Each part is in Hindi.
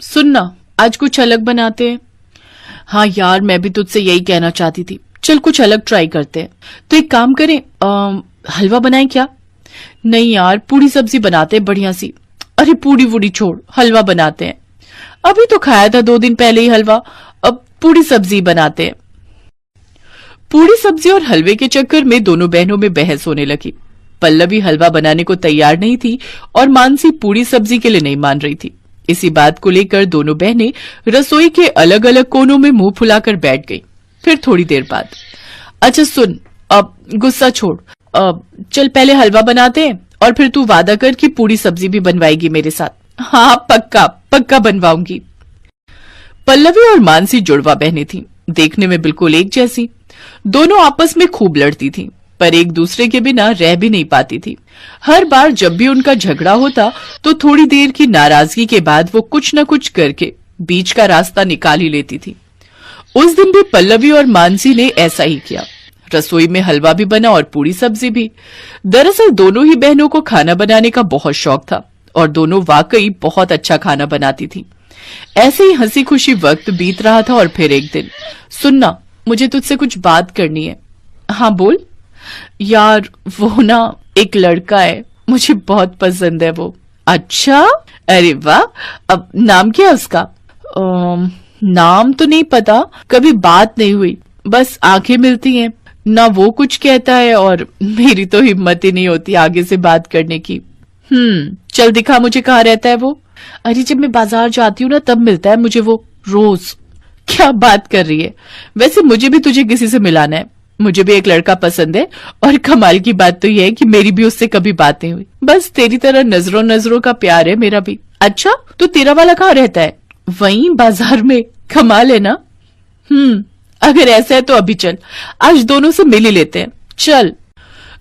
सुनना, आज कुछ अलग बनाते हैं। हाँ यार, मैं भी तुझसे यही कहना चाहती थी। चल कुछ अलग ट्राई करते हैं। तो एक काम करें, हलवा बनाएं क्या? नहीं यार, पूरी सब्जी बनाते हैं बढ़िया सी। अरे पूरी वूड़ी छोड़, हलवा बनाते हैं। अभी तो खाया था 2 दिन पहले ही हलवा, अब पूरी सब्जी बनाते हैं। पूरी सब्जी और हलवे के चक्कर में दोनों बहनों में बहस होने लगी। पल्लवी हलवा बनाने को तैयार नहीं थी और मानसी पूरी सब्जी के लिए नहीं मान रही थी। इसी बात को लेकर दोनों बहनें रसोई के अलग अलग कोनों में मुंह फुलाकर बैठ गईं। फिर थोड़ी देर बाद, अच्छा सुन, अब गुस्सा छोड़, चल पहले हलवा बनाते हैं और फिर तू वादा कर कि पूरी सब्जी भी बनवाएगी मेरे साथ। हाँ पक्का पक्का बनवाऊंगी। पल्लवी और मानसी जुड़वा बहनें थीं, देखने में बिल्कुल एक जैसी। दोनों आपस में खूब लड़ती थीं, पर एक दूसरे के बिना रह भी नहीं पाती थी। हर बार जब भी उनका झगड़ा होता तो थोड़ी देर की नाराजगी के बाद वो कुछ न कुछ करके बीच का रास्ता निकाल ही लेती थी। उस दिन भी पल्लवी और मानसी ने ऐसा ही किया। रसोई में हलवा भी बना और पूरी सब्जी भी। दरअसल दोनों ही बहनों को खाना बनाने का बहुत शौक था और दोनों वाकई बहुत अच्छा खाना बनाती थी। ऐसे ही हंसी खुशी वक्त बीत रहा था और फिर एक दिन, सुनना, मुझे तुझसे कुछ बात करनी है। हाँ बोल। यार वो ना, एक लड़का है, मुझे बहुत पसंद है वो। अच्छा, अरे वाह, अब नाम क्या है उसका? नाम तो नहीं पता, कभी बात नहीं हुई, बस आंखें मिलती हैं ना। वो कुछ कहता है और मेरी तो हिम्मत ही नहीं होती आगे से बात करने की। चल दिखा मुझे, कहाँ रहता है वो? अरे जब मैं बाजार जाती हूँ ना तब मिलता है मुझे वो, रोज। क्या बात कर रही है? वैसे मुझे भी तुझे किसी से मिलाना है। मुझे भी एक लड़का पसंद है और कमाल की बात तो यह है कि मेरी भी उससे कभी बात नहीं हुई। बस तेरी तरह नजरों नजरों का प्यार है मेरा भी। अच्छा, तो तेरा वाला कहाँ रहता है? वहीं बाजार में। कमाल है ना। अगर ऐसा है तो अभी चल, आज दोनों से मिल ही लेते हैं। चल।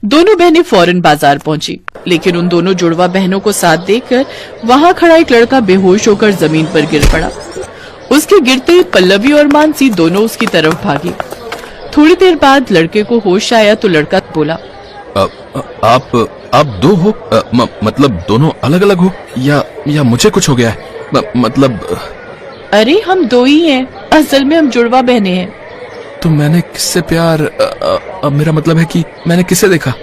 दोनों बहनें फौरन बाजार पहुंची, लेकिन उन दोनों जुड़वा बहनों को साथ देखकर वहां खड़ा एक लड़का बेहोश होकर जमीन पर गिर पड़ा। उसके गिरते ही पल्लवी और मानसी दोनों उसकी तरफ भागी। थोड़ी देर बाद लड़के को होश आया तो लड़का बोला, आप दो हो? मतलब दोनों अलग अलग हो या मुझे कुछ हो गया है? मतलब अरे हम दो ही हैं, असल में हम जुड़वा बहनें हैं। तो मैंने किससे प्यार, मेरा मतलब है कि मैंने किसे देखा?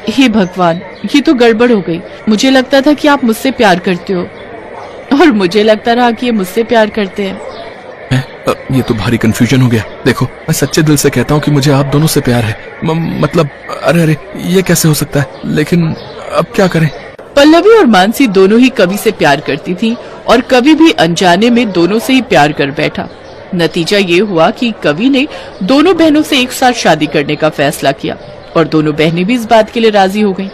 हे भगवान, ये तो गड़बड़ हो गई। मुझे लगता था कि आप मुझसे प्यार करते हो और मुझे लगता रहा कि ये मुझसे प्यार करते हैं। ये तो भारी कंफ्यूजन हो गया। देखो, मैं सच्चे दिल से कहता हूँ कि मुझे आप दोनों से प्यार है। मतलब अरे ये कैसे हो सकता है? लेकिन अब क्या करें? पल्लवी और मानसी दोनों ही कवि से प्यार करती थी और कवि भी अनजाने में दोनों से ही प्यार कर बैठा। नतीजा ये हुआ कि कवि ने दोनों बहनों से एक साथ शादी करने का फैसला किया और दोनों बहनें भी इस बात के लिए राजी हो गईं।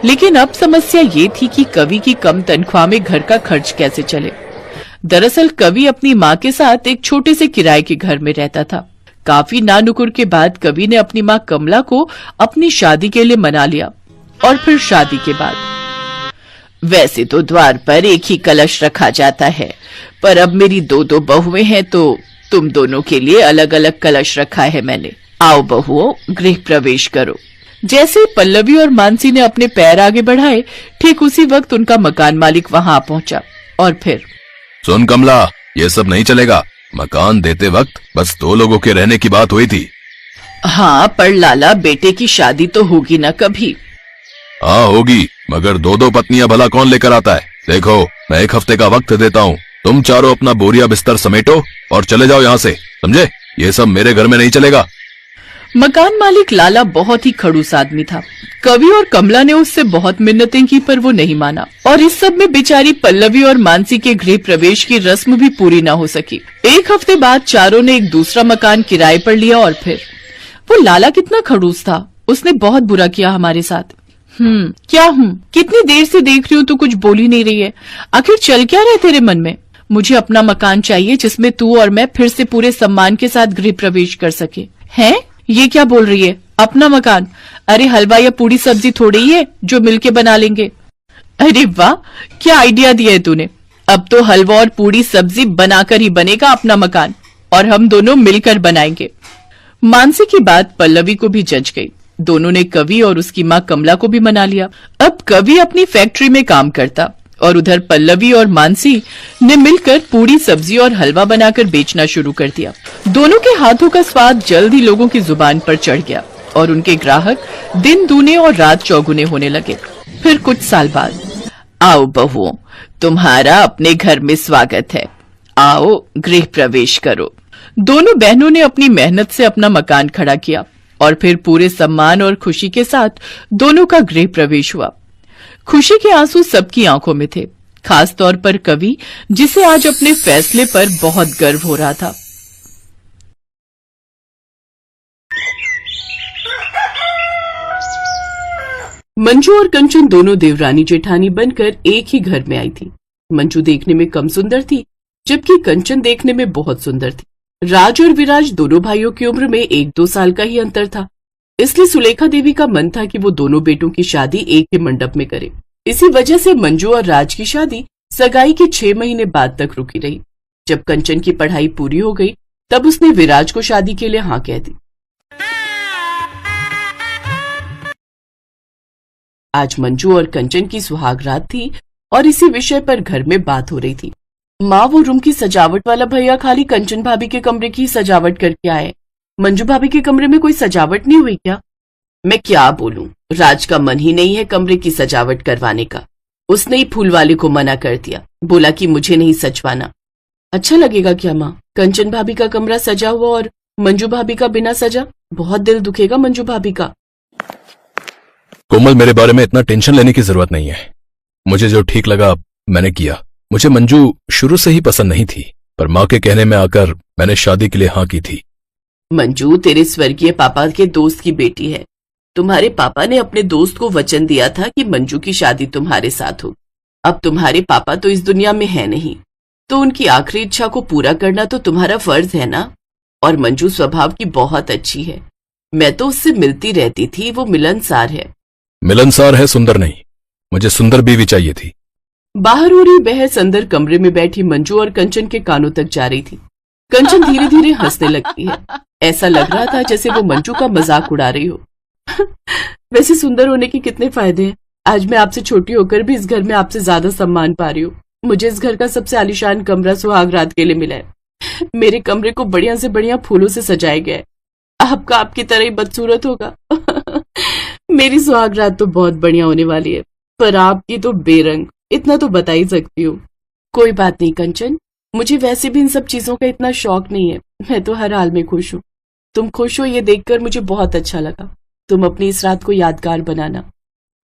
लेकिन अब समस्या ये थी कि कवि की कम तनख्वाह में घर का खर्च कैसे चले। दरअसल कवि अपनी माँ के साथ एक छोटे से किराए के घर में रहता था। काफी नानुकुर के बाद कवि ने अपनी माँ कमला को अपनी शादी के लिए मना लिया और फिर शादी के बाद, वैसे तो द्वार पर एक ही कलश रखा जाता है, पर अब मेरी 2 बहुएं हैं तो तुम दोनों के लिए अलग अलग कलश रखा है मैंने। आओ बहुओं, गृह प्रवेश करो। जैसे पल्लवी और मानसी ने अपने पैर आगे बढ़ाए, ठीक उसी वक्त उनका मकान मालिक वहां पहुंचा और फिर, सुन कमला, ये सब नहीं चलेगा। मकान देते वक्त बस 2 लोगों के रहने की बात हुई थी। हाँ पर लाला, बेटे की शादी तो होगी ना कभी। हाँ होगी, मगर 2 पत्नियां भला कौन लेकर आता है? देखो, मैं 1 हफ्ते का वक्त देता हूँ। तुम चारों अपना बोरिया बिस्तर समेटो और चले जाओ यहाँ से, समझे? ये सब मेरे घर में नहीं चलेगा। मकान मालिक लाला बहुत ही खड़ूस आदमी था। कवि और कमला ने उससे बहुत मिन्नतें की पर वो नहीं माना और इस सब में बेचारी पल्लवी और मानसी के गृह प्रवेश की रस्म भी पूरी ना हो सकी। 1 हफ्ते बाद चारों ने एक दूसरा मकान किराए पर लिया और फिर, वो लाला कितना खड़ूस था, उसने बहुत बुरा किया हमारे साथ। क्या कितनी देर से देख रही हूँ तू कुछ बोल ही नहीं रही है। आखिर चल क्या रहे तेरे मन में? मुझे अपना मकान चाहिए जिसमें तू और मैं फिर से पूरे सम्मान के साथ गृह प्रवेश कर सके। हैं? ये क्या बोल रही है? अपना मकान? अरे हलवा या पूरी सब्जी थोड़ी ही है जो मिलके बना लेंगे। अरे वाह, क्या आइडिया दिया है तूने। अब तो हलवा और पूरी सब्जी बनाकर ही बनेगा अपना मकान और हम दोनों मिलकर बनाएंगे। मानसी की बात पल्लवी को भी जच गई। दोनों ने कवि और उसकी माँ कमला को भी मना लिया। अब कवि अपनी फैक्ट्री में काम करता और उधर पल्लवी और मानसी ने मिलकर पूरी सब्जी और हलवा बनाकर बेचना शुरू कर दिया। दोनों के हाथों का स्वाद जल्द ही लोगों की जुबान पर चढ़ गया और उनके ग्राहक दिन दूने और रात चौगुने होने लगे। फिर कुछ साल बाद, आओ बहुओं, तुम्हारा अपने घर में स्वागत है, आओ गृह प्रवेश करो। दोनों बहनों ने अपनी मेहनत से अपना मकान खड़ा किया और फिर पूरे सम्मान और खुशी के साथ दोनों का गृह प्रवेश हुआ। खुशी के आंसू सबकी आंखों में थे, खास तौर पर कवि, जिसे आज अपने फैसले पर बहुत गर्व हो रहा था। मंजू और कंचन दोनों देवरानी जेठानी बनकर एक ही घर में आई थी। मंजू देखने में कम सुंदर थी, जबकि कंचन देखने में बहुत सुंदर थी। राज और विराज दोनों भाइयों की उम्र में 1-2 साल का ही अंतर था, इसलिए सुलेखा देवी का मन था कि वो दोनों बेटों की शादी एक ही मंडप में करे। इसी वजह से मंजू और राज की शादी सगाई के 6 महीने बाद तक रुकी रही। जब कंचन की पढ़ाई पूरी हो गई, तब उसने विराज को शादी के लिए हाँ कह दी। आज मंजू और कंचन की सुहागरात थी और इसी विषय पर घर में बात हो रही थी। माँ, वो रूम की सजावट वाला भैया खाली कंचन भाभी के कमरे की सजावट करके आए, मंजू भाभी के कमरे में कोई सजावट नहीं हुई क्या? मैं क्या बोलूं, राज का मन ही नहीं है कमरे की सजावट करवाने का। उसने ही फूल वाले को मना कर दिया, बोला कि मुझे नहीं सजवाना। अच्छा लगेगा क्या माँ, कंचन भाभी का कमरा सजा हुआ और मंजू भाभी का बिना सजा? बहुत दिल दुखेगा मंजू भाभी का। कोमल, मेरे बारे में इतना टेंशन लेने की जरूरत नहीं है। मुझे जो ठीक लगा मैंने किया। मुझे मंजू शुरू से ही पसंद नहीं थी, पर माँ के कहने में आकर मैंने शादी के लिए हाँ की थी। मंजू तेरे स्वर्गीय पापा के दोस्त की बेटी है। तुम्हारे पापा ने अपने दोस्त को वचन दिया था कि मंजू की शादी तुम्हारे साथ हो। अब तुम्हारे पापा तो इस दुनिया में है नहीं, तो उनकी आखिरी इच्छा को पूरा करना तो तुम्हारा फर्ज है ना। और मंजू स्वभाव की बहुत अच्छी है, मैं तो उससे मिलती रहती थी, वो मिलनसार है। मिलनसार है, सुंदर नहीं। मुझे सुंदर बीवी चाहिए थी। बाहर हो रही बहस अंदर कमरे में बैठी मंजू और कंचन के कानों तक जा रही थी। कंचन धीरे धीरे हंसने लगती है, ऐसा लग रहा था जैसे वो मंजू का मजाक उड़ा रही हो। वैसे सुंदर होने के कितने फायदे हैं, आज मैं आपसे छोटी होकर भी इस घर में आपसे ज्यादा सम्मान पा रही हूँ। मुझे इस घर का सबसे आलीशान कमरा सुहागरात के लिए मिला है। मेरे कमरे को बढ़िया से बढ़िया फूलों से सजाया गया है। आपका आपकी तरह ही बदसूरत होगा। मेरी सुहागरात तो बहुत बढ़िया होने वाली है, पर आपकी तो बेरंग, इतना तो बता ही सकती हूँ। कोई बात नहीं कंचन, मुझे वैसे भी इन सब चीजों का इतना शौक नहीं है। मैं तो हर हाल में खुश हूँ। तुम खुश हो ये देखकर मुझे बहुत अच्छा लगा। तुम अपनी इस रात को यादगार बनाना।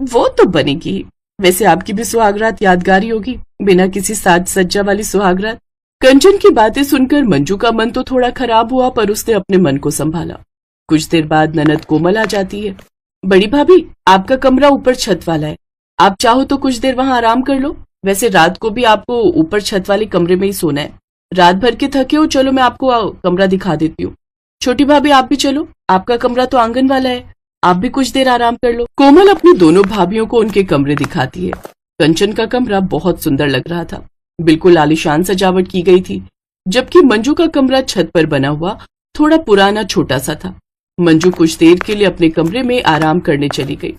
वो तो बनेगी ही। वैसे आपकी भी सुहागरात यादगार ही होगी, बिना किसी साज सज्जा वाली सुहागरात। कंचन की बातें सुनकर मंजू का मन तो थोड़ा खराब हुआ, पर उसने अपने मन को संभाला। कुछ देर बाद ननद कोमल आ जाती है। बड़ी भाभी, आपका कमरा ऊपर छत वाला है, आप चाहो तो कुछ देर वहां आराम कर लो। वैसे रात को भी आपको ऊपर छत वाले कमरे में ही सोना है। रात भर के थके हो, चलो मैं आपको कमरा दिखा देती हूँ। छोटी भाभी आप भी चलो, आपका कमरा तो आंगन वाला है, आप भी कुछ देर आराम कर लो। कोमल अपनी दोनों भाभियों को उनके कमरे दिखाती है। कंचन का कमरा बहुत सुंदर लग रहा था, बिल्कुल आलीशान सजावट की गई थी, जबकि मंजू का कमरा छत पर बना हुआ थोड़ा पुराना छोटा सा था। मंजू कुछ देर के लिए अपने कमरे में आराम करने चली गई।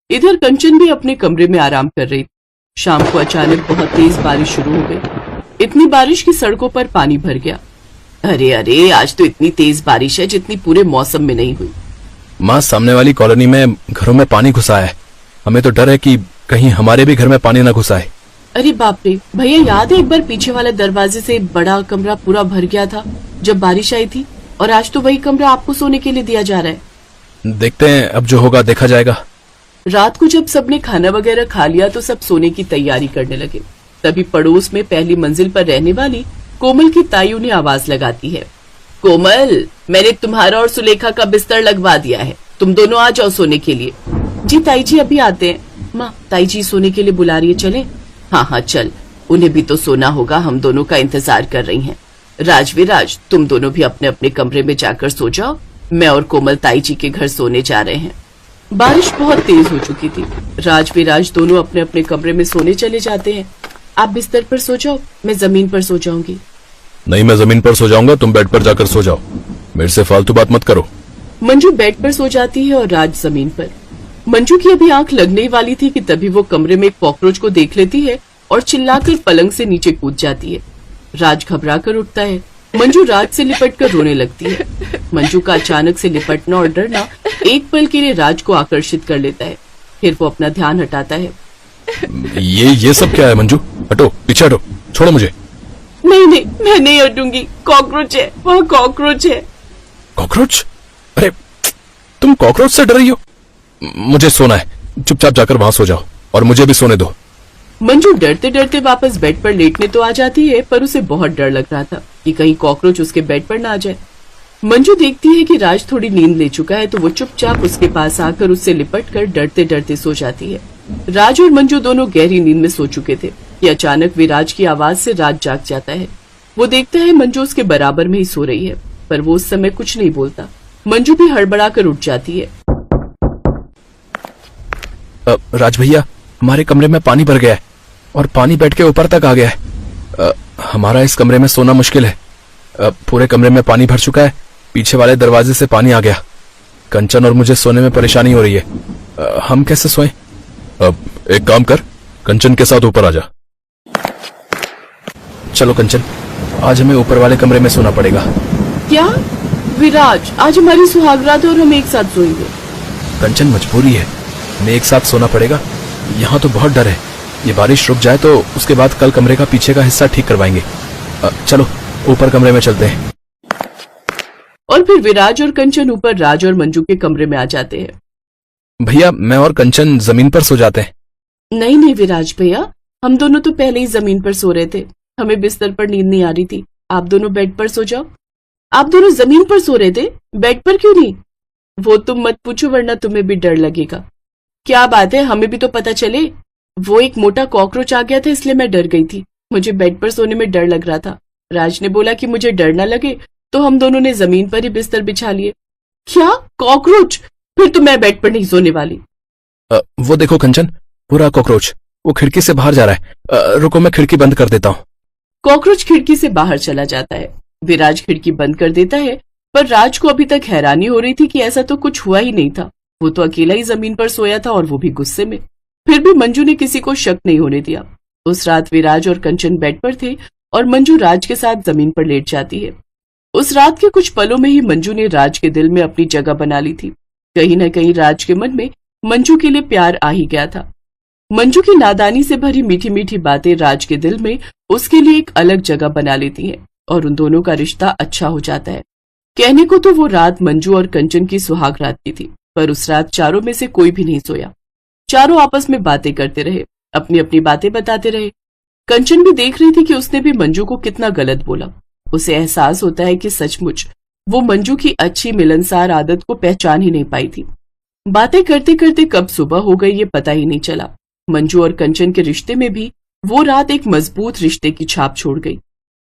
इधर कंचन भी अपने कमरे में आराम कर रही थी। शाम को अचानक बहुत तेज बारिश शुरू हो गई। इतनी बारिश की सड़कों पर पानी भर गया। अरे अरे, आज तो इतनी तेज बारिश है जितनी पूरे मौसम में नहीं हुई। माँ, सामने वाली कॉलोनी में घरों में पानी घुसा है। हमें तो डर है कि कहीं हमारे भी घर में पानी न घुसाए। अरे बाप रे भैया, याद है एक बार पीछे वाले दरवाजे से बड़ा कमरा पूरा भर गया था जब बारिश आई थी, और आज तो वही कमरा आपको सोने के लिए दिया जा रहा है। देखते हैं, अब जो होगा देखा जाएगा। रात को जब सबने खाना वगैरह खा लिया तो सब सोने की तैयारी करने लगे। तभी पड़ोस में पहली मंजिल पर रहने वाली कोमल की ताई उन्हें आवाज लगाती है। कोमल, मैंने तुम्हारा और सुलेखा का बिस्तर लगवा दिया है, तुम दोनों आ जाओ सोने के लिए। जी ताई जी अभी आते हैं। माँ, ताई जी सोने के लिए बुला रही है, चले? हाँ हाँ चल, उन्हें भी तो सोना होगा, हम दोनों का इंतजार कर रही हैं। राजविराज, तुम दोनों भी अपने अपने कमरे में जाकर सो जाओ, मैं और कोमल ताई जी के घर सोने जा रहे हैं। बारिश बहुत तेज हो चुकी थी। राजविराज दोनों अपने अपने कमरे में सोने चले जाते हैं। आप बिस्तर पर सो जाओ, मैं जमीन पर सो जाऊंगी। नहीं, मैं जमीन पर सो जाऊंगा, तुम बेड पर जाकर सो जाओ। मेरे से फालतू बात मत करो। मंजू बेड पर सो जाती है और राज जमीन पर। मंजू की अभी आंख लगने वाली थी कि तभी वो कमरे में एक कॉकरोच को देख लेती है और चिल्लाकर पलंग से नीचे कूद जाती है। राज घबरा कर उठता है। मंजू राज से लिपटकर रोने लगती है। मंजू का अचानक से लिपटना और डरना एक पल के लिए राज को आकर्षित कर लेता है। फिर वो अपना ध्यान हटाता है। ये सब क्या है मंजू? हटो, पीछे हटो, छोड़ो मुझे। नहीं नहीं, मैं नहीं हटूंगी। कॉकरोच है, वहाँ कॉकरोच है। कॉकरोच? अरे तुम कॉकरोच से डर रही हो? मुझे सोना है, चुपचाप जाकर वहां सो जाओ और मुझे भी सोने दो। मंजू डरते डरते वापस बेड पर लेटने तो आ जाती है, पर उसे बहुत डर लग रहा था कि कहीं कॉकरोच उसके बेड पर ना आ जाए। मंजू देखती है कि राज थोड़ी नींद ले चुका है, तो वो चुपचाप उसके पास आकर उससे लिपटकर डरते डरते सो जाती है। राज और मंजू दोनों गहरी नींद में सो चुके थे कि अचानक विराज की आवाज से राज जाग जाता है। वो देखता है मंजू उसके बराबर में ही सो रही है, पर वो उस समय कुछ नहीं बोलता। मंजू भी हड़बड़ा कर उठ जाती है। राज भैया, हमारे कमरे में पानी भर गया है और पानी बेड के ऊपर तक आ गया है। हमारा इस कमरे में सोना मुश्किल है। पूरे कमरे में पानी भर चुका है, पीछे वाले दरवाजे से पानी आ गया। कंचन और मुझे सोने में परेशानी हो रही है। हम कैसे सोएं? एक काम कर, कंचन के साथ ऊपर आ जा। चलो कंचन, आज हमें ऊपर वाले कमरे में सोना पड़ेगा। क्या विराज, आज हमारी सुहागरात है और हम एक साथ सोएंगे। कंचन, मजबूरी है, हमें एक साथ सोना पड़ेगा। यहाँ तो बहुत डर है। ये बारिश रुक जाए तो उसके बाद कल कमरे का पीछे का हिस्सा ठीक करवाएंगे। चलो ऊपर कमरे में चलते हैं। और फिर विराज और कंचन ऊपर राज और मंजू के कमरे में आ जाते हैं। भैया, मैं और कंचन जमीन पर सो जाते हैं। नहीं नहीं विराज भैया, हम दोनों तो पहले ही जमीन पर सो रहे थे। हमें बिस्तर पर नींद नहीं आ रही थी। आप दोनों बेड पर सो जाओ। आप दोनों जमीन पर सो रहे थे, बेड पर क्यों नहीं? वो तुम मत पूछो, वरना तुम्हें भी डर लगेगा। क्या बात है, हमें भी तो पता चले। वो एक मोटा कॉकरोच आ गया था, इसलिए मैं डर गई थी। मुझे बेड पर सोने में डर लग रहा था। राज ने बोला कि मुझे डर न लगे, तो हम दोनों ने जमीन पर ही बिस्तर बिछा लिए। क्या कॉकरोच? फिर तो मैं बेड पर नहीं सोने वाली। वो देखो कंचन, पूरा कॉकरोच, वो खिड़की से बाहर जा रहा है। रुको, मैं खिड़की बंद कर देता हूँ। कॉकरोच खिड़की से बाहर चला जाता है। विराज खिड़की बंद कर देता है, पर राज को अभी तक हैरानी हो रही थी कि ऐसा तो कुछ हुआ ही नहीं था। वो तो अकेला ही जमीन पर सोया था, और वो भी गुस्से में। फिर भी मंजू ने किसी को शक नहीं होने दिया। उस रात विराज और कंचन बेड पर थे और मंजू राज के साथ जमीन पर लेट जाती है। उस रात के कुछ पलों में ही मंजू ने राज के दिल में अपनी जगह बना ली थी। कहीं न कहीं राज के मन में मंजू के लिए प्यार आ ही गया था। मंजू की नादानी से भरी मीठी मीठी बातें राज के दिल में उसके लिए एक अलग जगह बना लेती हैं, और उन दोनों का रिश्ता अच्छा हो जाता है। कहने को तो वो रात मंजू और कंचन की सुहाग रात की थी, पर उस रात चारों में से कोई भी नहीं सोया। चारों आपस में बातें करते रहे, अपनी अपनी बातें बताते रहे। कंचन भी देख रही थी कि उसने भी मंजू को कितना गलत बोला। उसे एहसास होता है कि सचमुच वो मंजू की अच्छी मिलनसार आदत को पहचान ही नहीं पाई थी। बातें करते करते कब सुबह हो गई ये पता ही नहीं चला। मंजू और कंचन के रिश्ते में भी वो रात एक मजबूत रिश्ते की छाप छोड़ गई।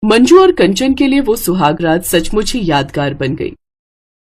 मंजू और कंचन के लिए वो सुहाग रात सचमुच ही यादगार बन गई।